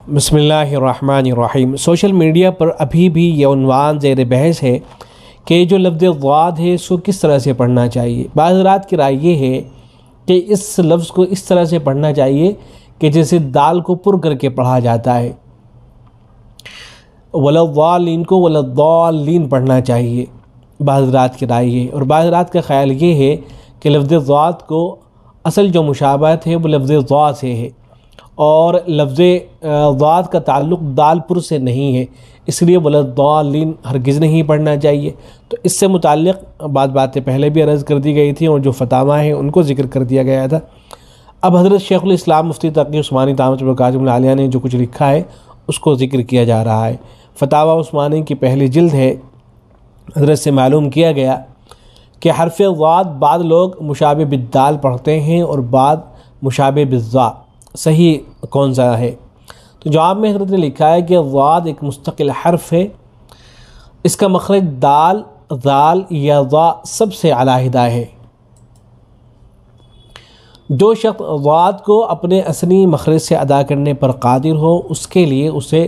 بسم اللہ الرحمن الرحیم۔ سوشل میڈیا پر ابھی بھی یہ عنوان زیر بحث ہے کہ جو لفظ ضاد ہے اس کو کس طرح سے پڑھنا چاہیے۔ بعض حضرات کی رائے یہ ہے کہ اس لفظ کو اس طرح سے پڑھنا چاہیے کہ جیسے دال کو پر کر کے پڑھا جاتا ہے، وَلَضَّالِّينَ کو وَلَضَّالِّينَ پڑھنا چاہیے۔ بعض حضرات کی رائے یہ ہے، اور بعض حضرات کا خیال یہ ہے کہ لفظ ضاد کو اصل جو مشابہت ہے وہ لفظ ضاد سے ہے، اور لفظ ضاد کا تعلق دال پر سے نہیں ہے، اس لیے وَلَضَّالِّينَ ہرگز نہیں پڑھنا چاہیے۔ تو اس سے متعلق بعض باتیں پہلے بھی عرض کر دی گئی تھیں، اور جو فتاویٰ ہیں ان کو ذکر کر دیا گیا تھا۔ اب حضرت شیخ الاسلام مفتی تقی عثمانی دامت برکاتہم العالیہ نے جو کچھ لکھا ہے اس کو ذکر کیا جا رہا ہے۔ فتاویٰ عثمانی کی پہلی جلد ہے۔ حضرت سے معلوم کیا گیا کہ حرف ضاد بعض لوگ مشابہ بالدال پڑھتے ہیں اور بعض مشابہ بالضاء، صحیح کون سا ہے؟ تو جواب میں حضرت نے لکھا ہے کہ ضاد ایک مستقل حرف ہے، اس کا مخرج دال، ذال یا ضاء سب سے علیحدہ ہے۔ جو شخص ضاد کو اپنے اصلی مخرج سے ادا کرنے پر قادر ہو اس کے لیے اسے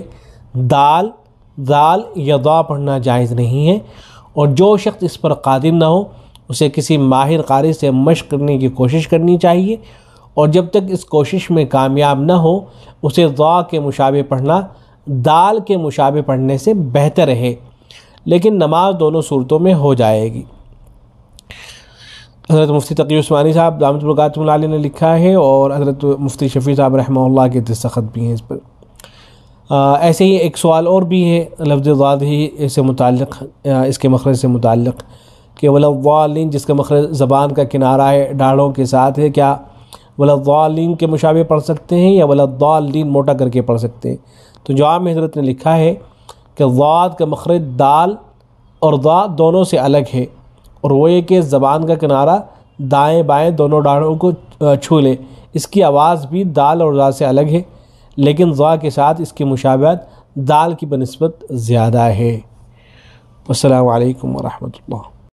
دال، ذال یا ضاء پڑھنا جائز نہیں ہے، اور جو شخص اس پر قادر نہ ہو اسے کسی ماہر قاری سے مشق کرنے کی کوشش کرنی چاہیے، اور جب تک اس کوشش میں کامیاب نہ ہو اسے ضاء کے مشابہ پڑھنا دال کے مشابہ پڑھنے سے بہتر ہے، لیکن نماز دونوں صورتوں میں ہو جائے گی۔ حضرت مفتی تقی عثمانی صاحب دامت برکاتہم العالیہ نے لکھا ہے، اور حضرت مفتی شفیع صاحب رحمہ اللہ کے دستخط بھی ہیں اس پر۔ ایسے ہی ایک سوال اور بھی ہے لفظ ضاد ہی سے متعلق، اس کے مخرج سے متعلق، کہ وَلَضَّالِّينَ جس کا مخرج زبان کا کنارہ ہے ڈاڑھوں کے ساتھ ہے، کیا وَلَضَّالِّينَ کے مشابہ پڑھ سکتے ہیں یا وَلَضَّالِّينَ موٹا کر کے پڑھ سکتے ہیں؟ تو جواب میں حضرت نے لکھا ہے کہ ضاد کا مخرج دال اور ضاء دونوں سے الگ ہے، اور وہ یہ کہ زبان کا کنارہ دائیں بائیں دونوں ڈاڑھوں کو چھو لے، اس کی آواز بھی دال اور ضاء سے الگ ہے، لیکن ضاء کے ساتھ اس کی مشابہت دال کی بنسبت زیادہ ہے۔ السلام علیکم ورحمۃ اللہ۔